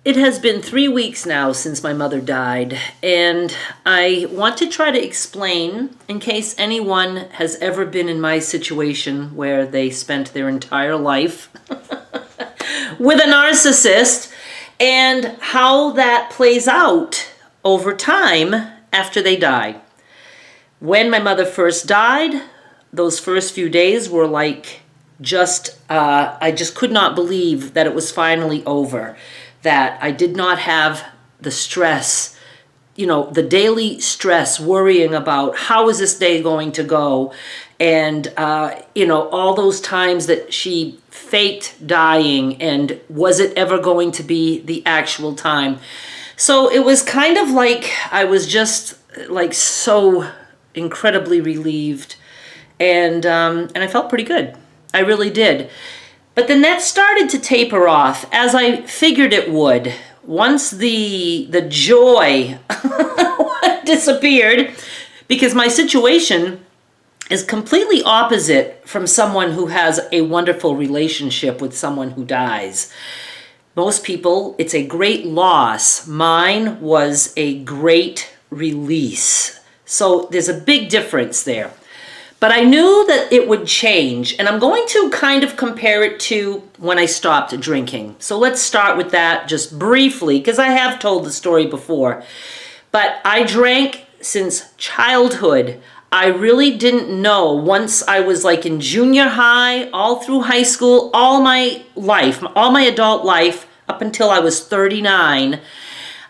It has been 3 weeks now since my mother died, and I want to try to explain, in case anyone has ever been in my situation where they spent their entire life with a narcissist, and how that plays out over time after they die. When my mother first died, those first few days were like I just could not believe that it was finally over, that I did not have the stress, the daily stress, worrying about how is this day going to go, and all those times that she faked dying, and was it ever going to be the actual time. So it was kind of like I was just like so incredibly relieved, and I felt pretty good. I really did. But then that started to taper off, as I figured it would. Once the joy disappeared, because my situation is completely opposite from someone who has a wonderful relationship with someone who dies. Most people, it's a great loss. Mine was a great release. So there's a big difference there. But I knew that it would change, and I'm going to kind of compare it to when I stopped drinking. So let's start with that just briefly, because I have told the story before. But I drank since childhood. I really didn't know, once I was like in junior high, all through high school, all my life, all my adult life, up until I was 39,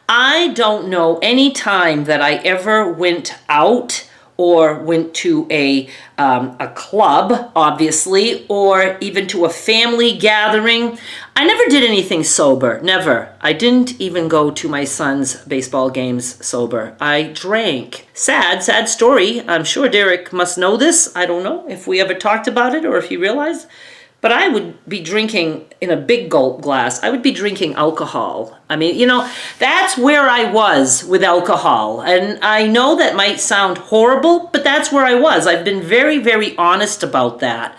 I don't know any time that I ever went out or went to a club, obviously, or even to a family gathering. I never did anything sober, never. I didn't even go to my son's baseball games sober. I drank. Sad story. I'm sure Derek must know this. I don't know if we ever talked about it or if he realized. But I would be drinking in a big gulp glass. I would be drinking alcohol. I mean, that's where I was with alcohol. And I know that might sound horrible, but that's where I was. I've been very, very honest about that.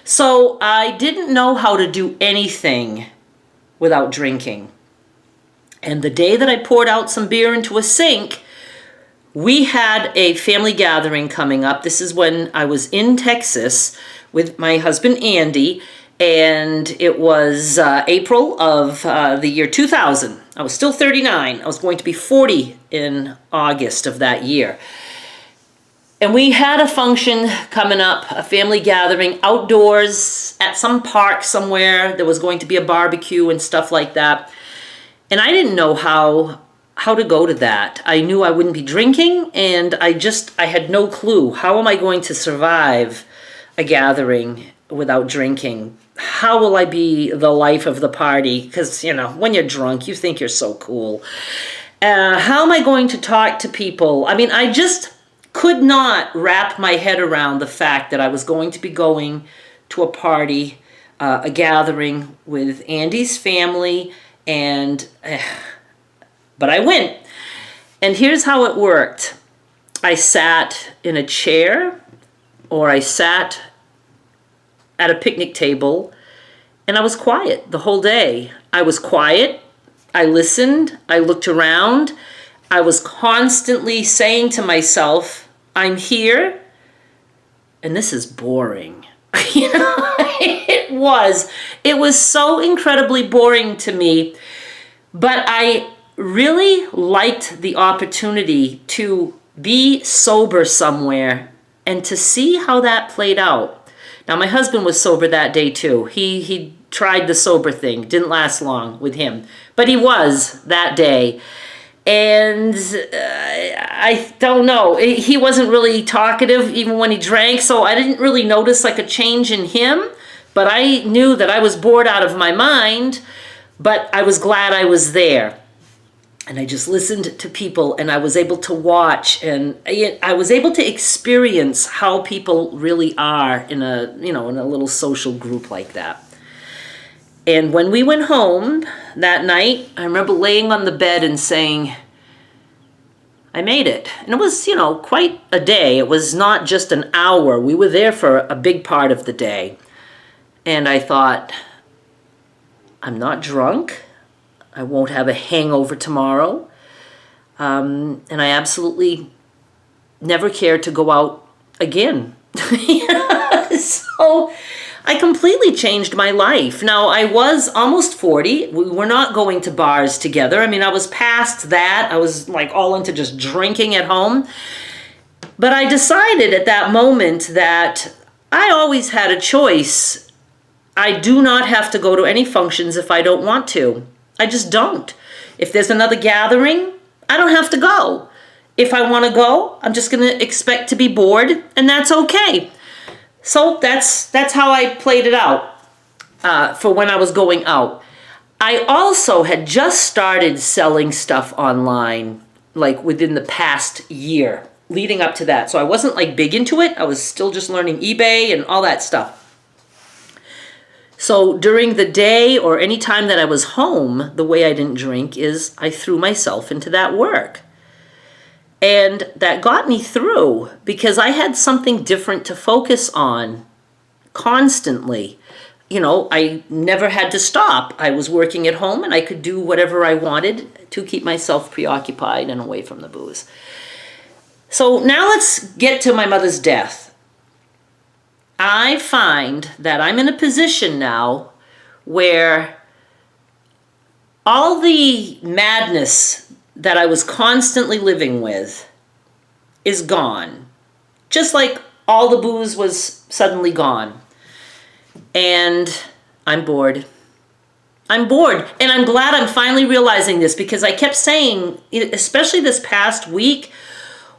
So I didn't know how to do anything without drinking. And the day that I poured out some beer into a sink, we had a family gathering coming up. This is when I was in Texas with my husband, Andy, and it was April of the year 2000. I was still 39. I was going to be 40 in August of that year. And we had a function coming up, a family gathering outdoors at some park somewhere. There was going to be a barbecue and stuff like that. And I didn't know how to go to that. I knew I wouldn't be drinking, and I had no clue. How am I going to survive a gathering without drinking? How will I be the life of the party? Because, when you're drunk, you think you're so cool. How am I going to talk to people? I mean, I just could not wrap my head around the fact that I was going to be going to a party, a gathering with Andy's family, but I went. And here's how it worked. I sat in a chair, or I sat at a picnic table, and I was quiet the whole day. I was quiet. I listened. I looked around. I was constantly saying to myself, I'm here, and this is boring. It was so incredibly boring to me, but I really liked the opportunity to be sober somewhere and to see how that played out. Now, my husband was sober that day too. He tried the sober thing. Didn't last long with him, but he was that day. And I don't know. He wasn't really talkative even when he drank, so I didn't really notice like a change in him. But I knew that I was bored out of my mind, but I was glad I was there. And I just listened to people, and I was able to watch, and I was able to experience how people really are in a little social group like that. And when we went home that night, I remember laying on the bed and saying, I made it. And it was, quite a day. It was not just an hour. We were there for a big part of the day. And I thought, I'm not drunk. I won't have a hangover tomorrow. And I absolutely never care to go out again. So I completely changed my life. Now, I was almost 40. We were not going to bars together. I mean, I was past that. I was like all into just drinking at home. But I decided at that moment that I always had a choice. I do not have to go to any functions if I don't want to. I just don't. If there's another gathering, I don't have to go. If I want to go, I'm just going to expect to be bored, and that's okay. So that's how I played it out for when I was going out. I also had just started selling stuff online, like within the past year, leading up to that. So I wasn't like big into it. I was still just learning eBay and all that stuff. So during the day or any time that I was home, the way I didn't drink is I threw myself into that work. And that got me through because I had something different to focus on constantly. You know, I never had to stop. I was working at home and I could do whatever I wanted to keep myself preoccupied and away from the booze. So now let's get to my mother's death. I find that I'm in a position now where all the madness that I was constantly living with is gone. Just like all the booze was suddenly gone. And I'm bored. I'm bored. And I'm glad I'm finally realizing this because I kept saying, especially this past week,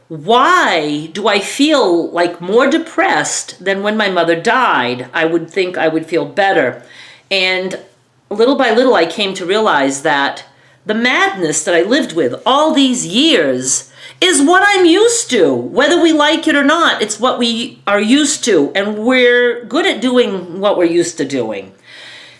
why do I feel like more depressed than when my mother died? I would think I would feel better. And little by little, I came to realize that the madness that I lived with all these years is what I'm used to. Whether we like it or not, it's what we are used to. And we're good at doing what we're used to doing.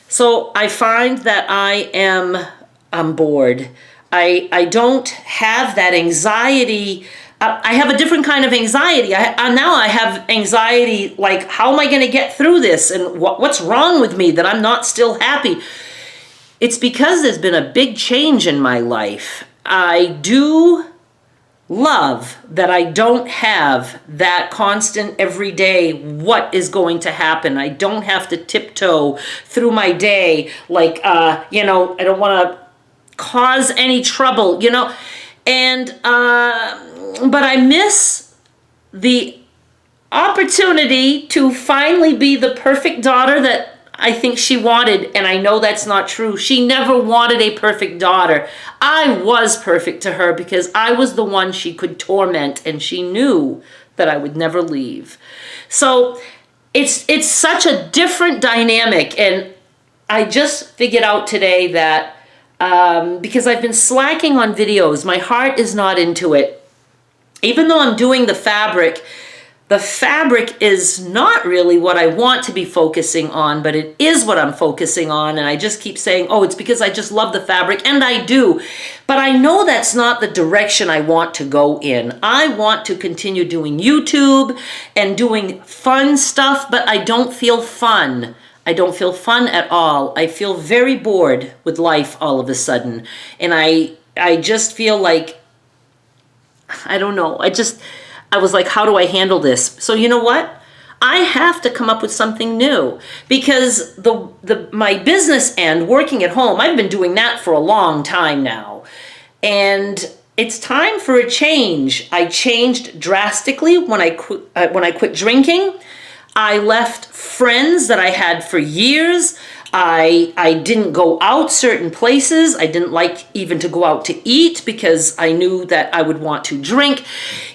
So I find that I'm bored. I don't have that anxiety. I have a different kind of anxiety. Now I have anxiety like, how am I going to get through this? And what's wrong with me that I'm not still happy? It's because there's been a big change in my life. I do love that I don't have that constant everyday what is going to happen. I don't have to tiptoe through my day like, I don't want to cause any trouble, and but I miss the opportunity to finally be the perfect daughter that I think she wanted, and I know that's not true. She never wanted a perfect daughter. I was perfect to her because I was the one she could torment, and she knew that I would never leave. So it's such a different dynamic, and I just figured out today that because I've been slacking on videos, my heart is not into it. Even though I'm doing the fabric is not really what I want to be focusing on, but it is what I'm focusing on. And I just keep saying, oh, it's because I just love the fabric, and I do. But I know that's not the direction I want to go in. I want to continue doing YouTube and doing fun stuff, but I don't feel fun. I don't feel fun at all. I feel very bored with life all of a sudden. And I just feel like, I don't know. I was like, how do I handle this? So you know what? I have to come up with something new because my business end, working at home, I've been doing that for a long time now. And it's time for a change. I changed drastically when I quit drinking. I left friends that I had for years. I didn't go out certain places. I didn't like even to go out to eat because I knew that I would want to drink.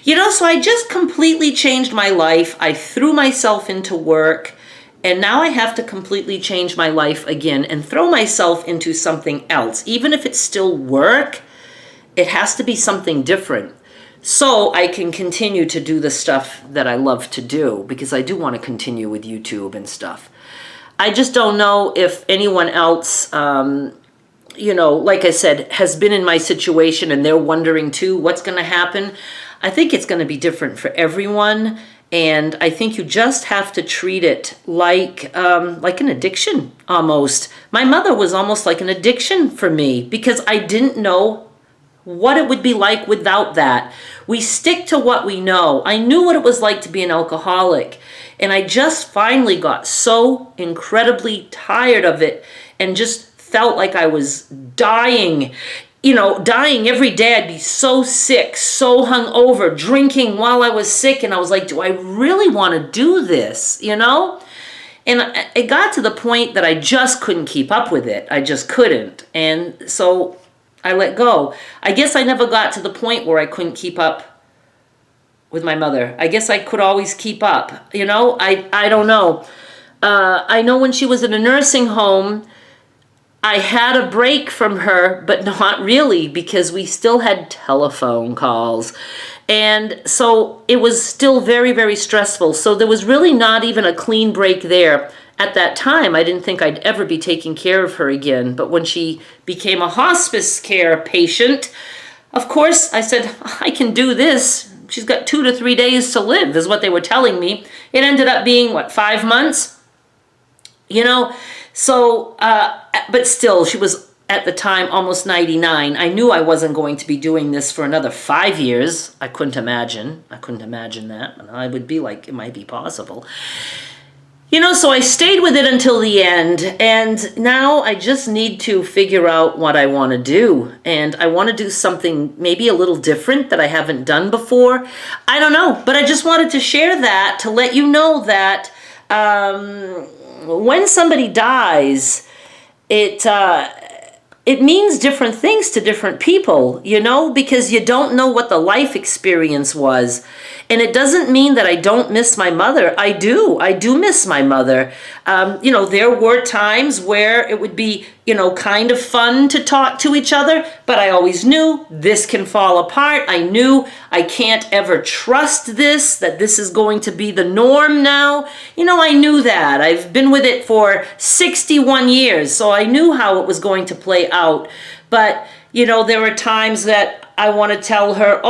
So I just completely changed my life. I threw myself into work, and now I have to completely change my life again and throw myself into something else. Even if it's still work, it has to be something different. So I can continue to do the stuff that I love to do because I do want to continue with YouTube and stuff. I just don't know if anyone else, like I said, has been in my situation and they're wondering too, what's going to happen. I think it's going to be different for everyone. And I think you just have to treat it like an addiction almost. My mother was almost like an addiction for me because I didn't know what it would be like without that. We stick to what we know. I knew what it was like to be an alcoholic, and I just finally got so incredibly tired of it and just felt like I was dying. Dying every day. I'd be so sick, so hungover, drinking while I was sick, and I was like, do I really want to do this, And it got to the point that I just couldn't keep up with it. I just couldn't. And so I let go. I guess I never got to the point where I couldn't keep up with my mother. I guess I could always keep up, I don't know. I know when she was in a nursing home, I had a break from her, but not really, because we still had telephone calls. And so it was still very, very stressful. So there was really not even a clean break there. At that time, I didn't think I'd ever be taking care of her again. But when she became a hospice care patient, of course, I said, I can do this. She's got 2 to 3 days to live, is what they were telling me. It ended up being, 5 months? So, but still, she was at the time almost 99. I knew I wasn't going to be doing this for another 5 years. I couldn't imagine that. And I would be like, it might be possible. So I stayed with it until the end. And now I just need to figure out what I want to do. And I want to do something maybe a little different that I haven't done before. I don't know. But I just wanted to share that to let you know that when somebody dies, it means different things to different people, because you don't know what the life experience was. And it doesn't mean that I don't miss my mother. I do miss my mother. There were times where it would be, kind of fun to talk to each other, but I always knew this can fall apart. I knew I can't ever trust that this is going to be the norm now. I knew that. I've been with it for 61 years, so I knew how it was going to play out. But, there were times that I want to tell her,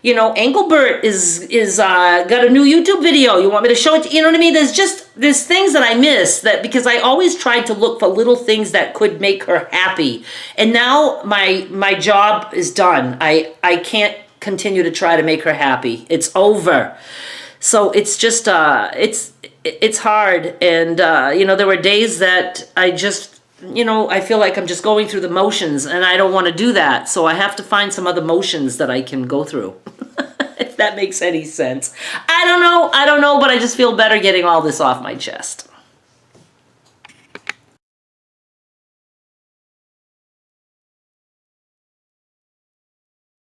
Engelbert is got a new YouTube video. You want me to show it to you? You know what I mean? There's things that I miss because I always tried to look for little things that could make her happy. And now my job is done. I can't continue to try to make her happy. It's over. So it's just it's hard. And there were days that I just I feel like I'm just going through the motions, and I don't want to do that. So I have to find some other motions that I can go through, if that makes any sense. I don't know, but I just feel better getting all this off my chest.